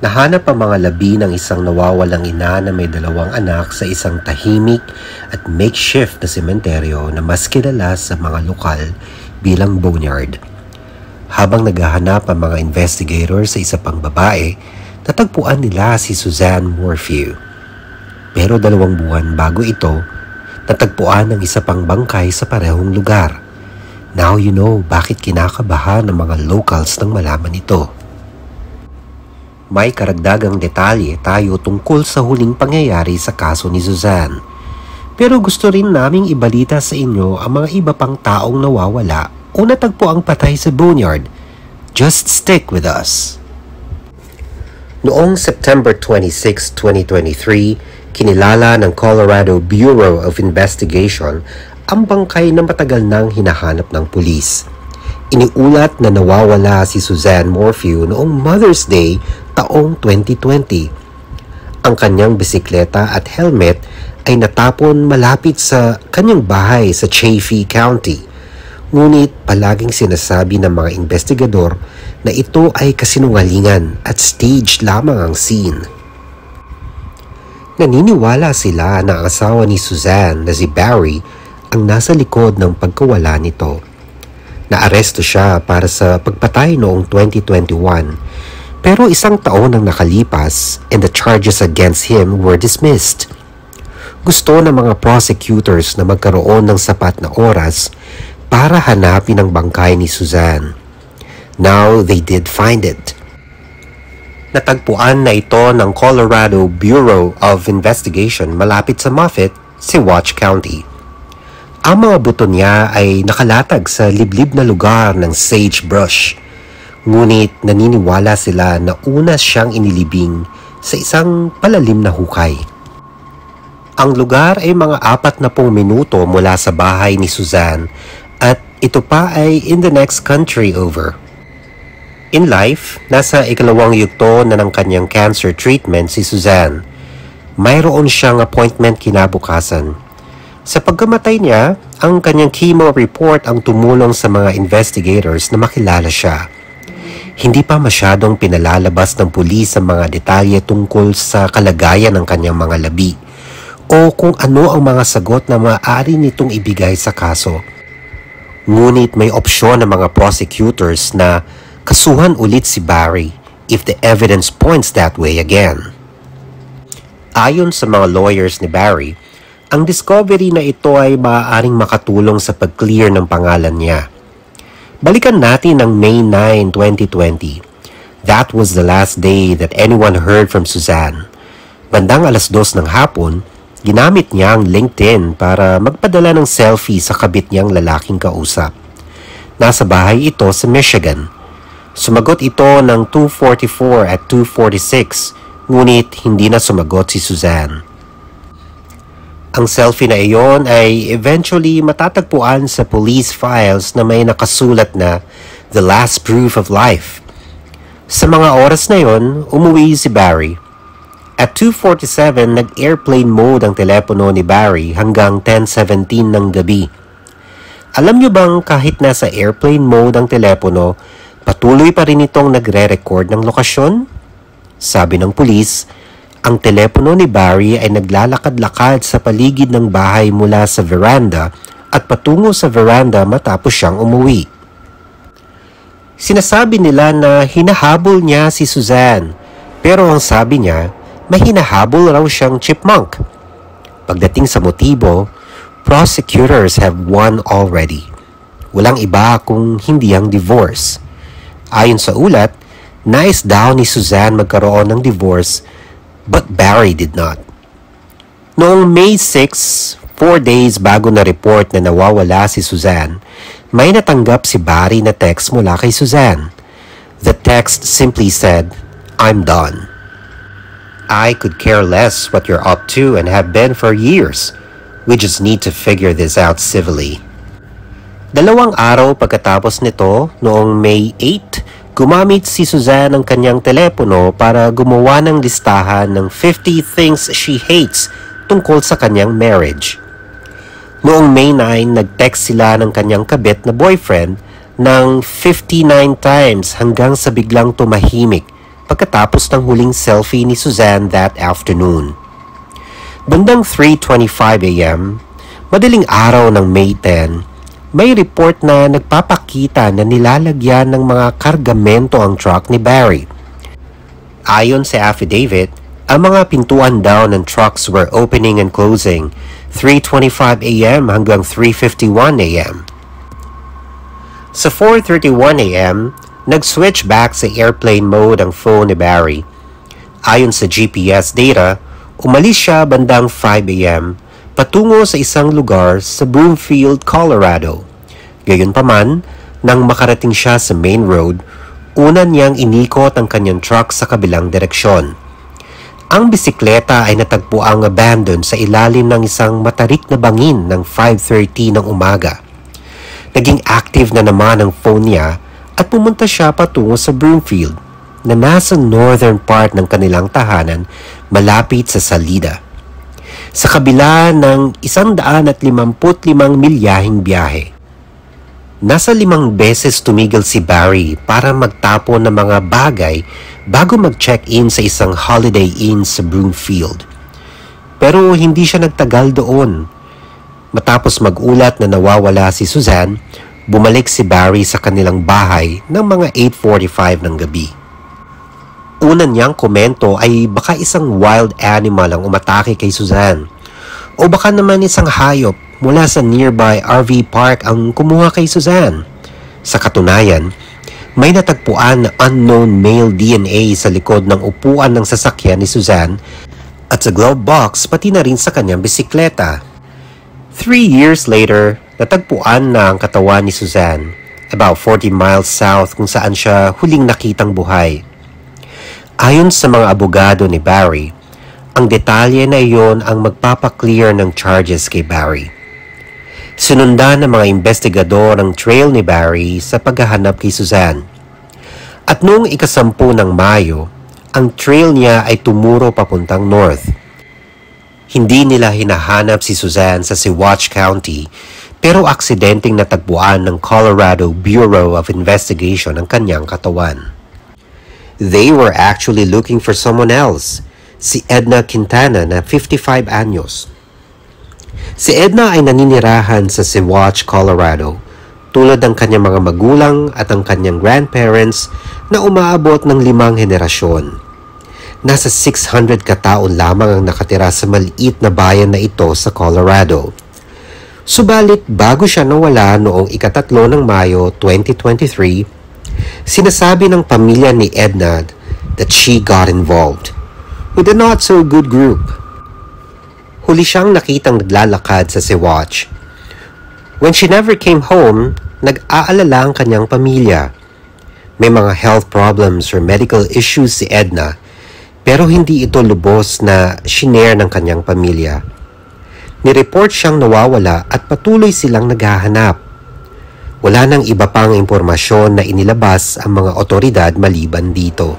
Nahanap ang mga labi ng isang nawawalang ina na may 2 anak sa isang tahimik at makeshift na sementeryo na mas kilala sa mga lokal bilang boneyard. Habang naghahanap ang mga investigator sa isa pang babae, natagpuan nila si Suzanne Morphew. Pero 2 buwan bago ito, natagpuan ang isa pang bangkay sa parehong lugar. Now you know bakit kinakabahan ng mga locals nang malaman ito. May karagdagang detalye tayo tungkol sa huling pangyayari sa kaso ni Suzanne. Pero gusto rin naming ibalita sa inyo ang mga iba pang taong nawawala o natagpo ang patay sa boneyard. Just stick with us. Noong September 26, 2023, kinilala ng Colorado Bureau of Investigation ang bangkay na matagal nang hinahanap ng pulis. Iniulat na nawawala si Suzanne Morphew noong Mother's Day taong 2020. Ang kanyang bisikleta at helmet ay natapon malapit sa kanyang bahay sa Chaffee County. Ngunit palaging sinasabi ng mga investigador na ito ay kasinungalingan at staged lamang ang scene. Naniniwala sila na ang asawa ni Suzanne na si Barry ang nasa likod ng pagkawala nito. Naaresto siya para sa pagpatay noong 2021, pero 1 taon ang nakalipas and the charges against him were dismissed. Gusto ng mga prosecutors na magkaroon ng sapat na oras para hanapin ang bangkay ni Suzanne. Now they did find it. Natagpuan na ito ng Colorado Bureau of Investigation malapit sa Moffett, si Watch County. Ang mga buto niya ay nakalatag sa liblib na lugar ng sagebrush. Ngunit naniniwala sila na una siyang inilibing sa isang palalim na hukay. Ang lugar ay mga 40 minuto mula sa bahay ni Suzanne at ito pa ay in the next country over. In life, nasa 2nd yugto na ng kanyang cancer treatment si Suzanne. Mayroon siyang appointment kinabukasan. Sa pagkamatay niya, ang kanyang chemo report ang tumulong sa mga investigators na makilala siya. Hindi pa masyadong pinalalabas ng pulis ang mga detalye tungkol sa kalagayan ng kanyang mga labi o kung ano ang mga sagot na maaari nitong ibigay sa kaso. Ngunit may opsyon ng mga prosecutors na kasuhan ulit si Barry if the evidence points that way again. Ayon sa mga lawyers ni Barry, ang discovery na ito ay maaaring makatulong sa pag-clear ng pangalan niya. Balikan natin ang May 9, 2020. That was the last day that anyone heard from Suzanne. Bandang 2:00 ng hapon, ginamit niya ang LinkedIn para magpadala ng selfie sa kabit niyang lalaking kausap. Nasa bahay ito sa Michigan. Sumagot ito ng 2:44 at 2:46, ngunit hindi na sumagot si Suzanne. Ang selfie na iyon ay eventually matatagpuan sa police files na may nakasulat na The Last Proof of Life. Sa mga oras na iyon, umuwi si Barry. At 2:47, nag-airplane mode ang telepono ni Barry hanggang 10:17 ng gabi. Alam niyo bang kahit nasa airplane mode ang telepono, patuloy pa rin itong nagre-record ng lokasyon? Sabi ng pulis, ang telepono ni Barry ay naglalakad-lakad sa paligid ng bahay mula sa veranda at patungo sa veranda matapos siyang umuwi. Sinasabi nila na hinahabol niya si Suzanne, pero ang sabi niya, may hinahabol raw siyang chipmunk. Pagdating sa motibo, prosecutors have won already. Walang iba kung hindi ang divorce. Ayon sa ulat, nais daw ni Suzanne magkaroon ng divorce, but Barry did not. Noong May 6, 4 days bago na report na nawawala si Suzanne, may natanggap si Barry na text mula kay Suzanne. The text simply said, "I'm done. I could care less what you're up to and have been for years. We just need to figure this out civilly." 2 araw pagkatapos nito, noong May 8, gumamit si Suzanne ng kanyang telepono para gumawa ng listahan ng 50 things she hates tungkol sa kanyang marriage. Noong May 9, nag-text sila ng kanyang kabit na boyfriend ng 59 times hanggang sa biglang tumahimik pagkatapos ng huling selfie ni Suzanne that afternoon. Bandang 3:25 a.m., madaling araw ng May 10, may report na nagpapakita na nilalagyan ng mga kargamento ang truck ni Barry. Ayon sa affidavit, ang mga pintuan daw ng trucks were opening and closing 3:25 a.m. hanggang 3:51 a.m. Sa 4:31 a.m., nag-switch back sa airplane mode ang phone ni Barry. Ayon sa GPS data, umalis siya bandang 5 a.m. patungo sa isang lugar sa Broomfield, Colorado. Gayunpaman, nang makarating siya sa main road, una niyang inikot ang kanyang truck sa kabilang direksyon. Ang bisikleta ay natagpuang abandoned sa ilalim ng isang matarik na bangin ng 5:30 ng umaga. Naging active na naman ang phone niya at pumunta siya patungo sa Broomfield na nasa northern part ng kanilang tahanan malapit sa Salida. Sa kabila ng 155 milyahing biyahe. Nasa 5 beses tumigil si Barry para magtapon ng mga bagay bago mag-check-in sa isang Holiday Inn sa Broomfield. Pero hindi siya nagtagal doon. Matapos mag-ulat na nawawala si Suzanne, bumalik si Barry sa kanilang bahay ng mga 8:45 ng gabi. Una niyang komento ay baka isang wild animal ang umatake kay Suzanne o baka naman isang hayop mula sa nearby RV park ang kumuha kay Suzanne. Sa katunayan, may natagpuan na unknown male DNA sa likod ng upuan ng sasakyan ni Suzanne at sa glove box pati na rin sa kanyang bisikleta. 3 years later, natagpuan na ang katawan ni Suzanne about 40 miles south kung saan siya huling nakitang buhay. Ayon sa mga abogado ni Barry, ang detalye na iyon ang magpapaklear ng charges kay Barry. Sinundan ng mga investigador ang trail ni Barry sa paghahanap kay Suzanne. At noong 10 ng Mayo, ang trail niya ay tumuro papuntang north. Hindi nila hinahanap si Suzanne sa Saguache County pero aksidenteng natagpuan ng Colorado Bureau of Investigation ang kanyang katawan. They were actually looking for someone else, si Edna Quintana na 55 anyos. Si Edna ay naninirahan sa Saguache, Colorado, tulad ng kanyang mga magulang at ang kanyang grandparents na umaabot ng 5 henerasyon. Nasa 600 kataon lamang ang nakatira sa maliit na bayan na ito sa Colorado. Subalit bago siya nawala noong 3 ng Mayo 2023, sinasabi ng pamilya ni Edna that she got involved with a not-so-good group. Huli siyang nakitang naglalakad sa Saguache. When she never came home, nag-aalala ang kanyang pamilya. May mga health problems or medical issues si Edna, pero hindi ito lubos na shinare ng kanyang pamilya. Nireport siyang nawawala at patuloy silang naghahanap. Wala nang iba pang impormasyon na inilabas ang mga otoridad maliban dito.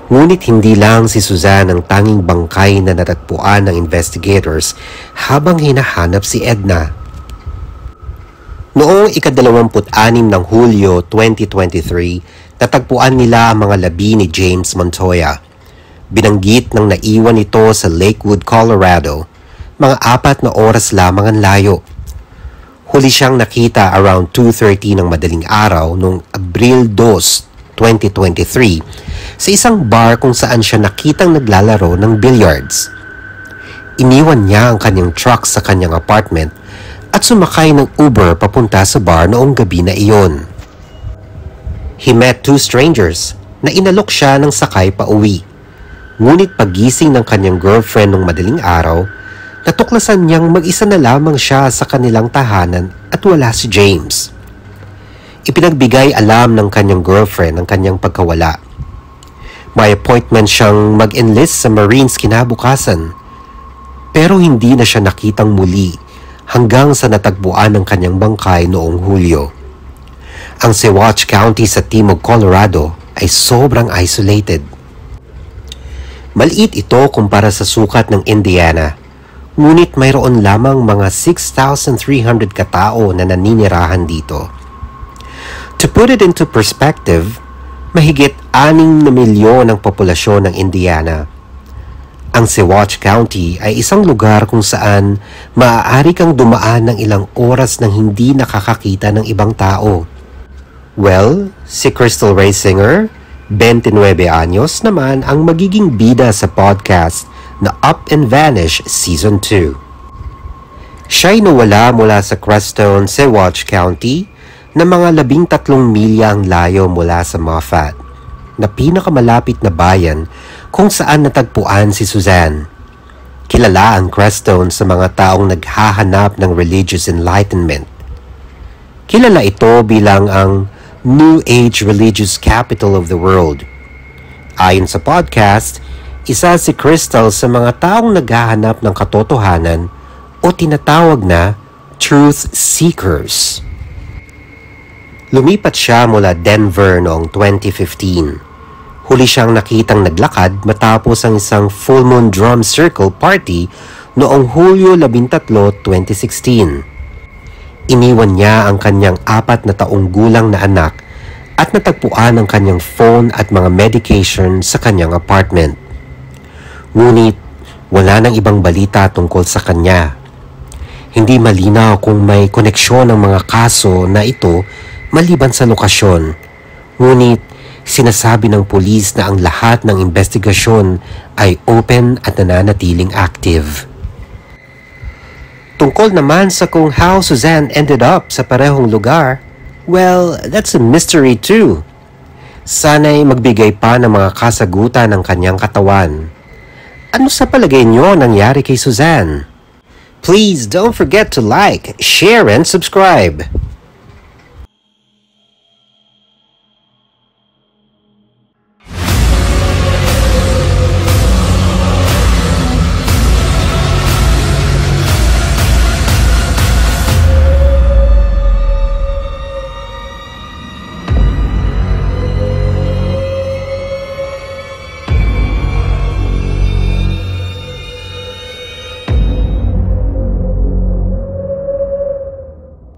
Ngunit hindi lang si Suzanne ang tanging bangkay na natagpuan ng investigators habang hinahanap si Edna. Noong 26 ng Hulyo 2023, natagpuan nila ang mga labi ni James Montoya. Binanggit ng naiwan ito sa Lakewood, Colorado, mga 4 na oras lamang ang layo. Huli siyang nakita around 2:30 ng madaling araw noong Abril 2, 2023 sa isang bar kung saan siya nakitang naglalaro ng billiards. Iniwan niya ang kanyang truck sa kanyang apartment at sumakay ng Uber papunta sa bar noong gabi na iyon. He met 2 strangers na inalok siya ng sakay pa uwi. Ngunit pagising ng kanyang girlfriend noong madaling araw, natuklasan niyang mag-isa na lamang siya sa kanilang tahanan at wala si James. Ipinagbigay alam ng kanyang girlfriend ang kanyang pagkawala. May appointment siyang mag-enlist sa Marines kinabukasan, pero hindi na siya nakitang muli hanggang sa natagpuan ng kanyang bangkay noong Hulyo. Ang Saguache County sa timog Colorado ay sobrang isolated. Maliit ito kumpara sa sukat ng Indiana, ngunit mayroon lamang mga 6,300 katao na naninirahan dito. To put it into perspective, mahigit 6 na milyon ang populasyon ng Indiana. Ang Saguache County ay isang lugar kung saan maaari kang dumaan ng ilang oras nang hindi nakakakita ng ibang tao. Well, si Crystal Ray Singer, 29 anyos naman ang magiging bida sa podcast na Up and Vanish Season 2. Siya'y nawala mula sa Crestone, Saguache County na mga 13 milya ang layo mula sa Moffat, na pinakamalapit na bayan kung saan natagpuan si Suzanne. Kilala ang Crestone sa mga taong naghahanap ng religious enlightenment. Kilala ito bilang ang New Age religious capital of the world. Ayon sa podcast, isa si Crystal sa mga taong naghahanap ng katotohanan o tinatawag na truth seekers. Lumipat siya mula Denver noong 2015. Huli siyang nakitang naglakad matapos ang isang full moon drum circle party noong Hulyo 13, 2016. Iniwan niya ang kanyang 4 na taong gulang na anak at natagpuan ang kanyang phone at mga medication sa kanyang apartment. Ngunit wala nang ibang balita tungkol sa kanya. Hindi malinaw kung may koneksyon ng mga kaso na ito maliban sa lokasyon. Ngunit sinasabi ng pulis na ang lahat ng investigasyon ay open at nananatiling active. Tungkol naman sa kung how Suzanne ended up sa parehong lugar, well, that's a mystery too. Sana'y magbigay pa ng mga kasagutan ng kanyang katawan. Ano sa palagay niyo nangyari kay Suzanne? Please don't forget to like, share, and subscribe.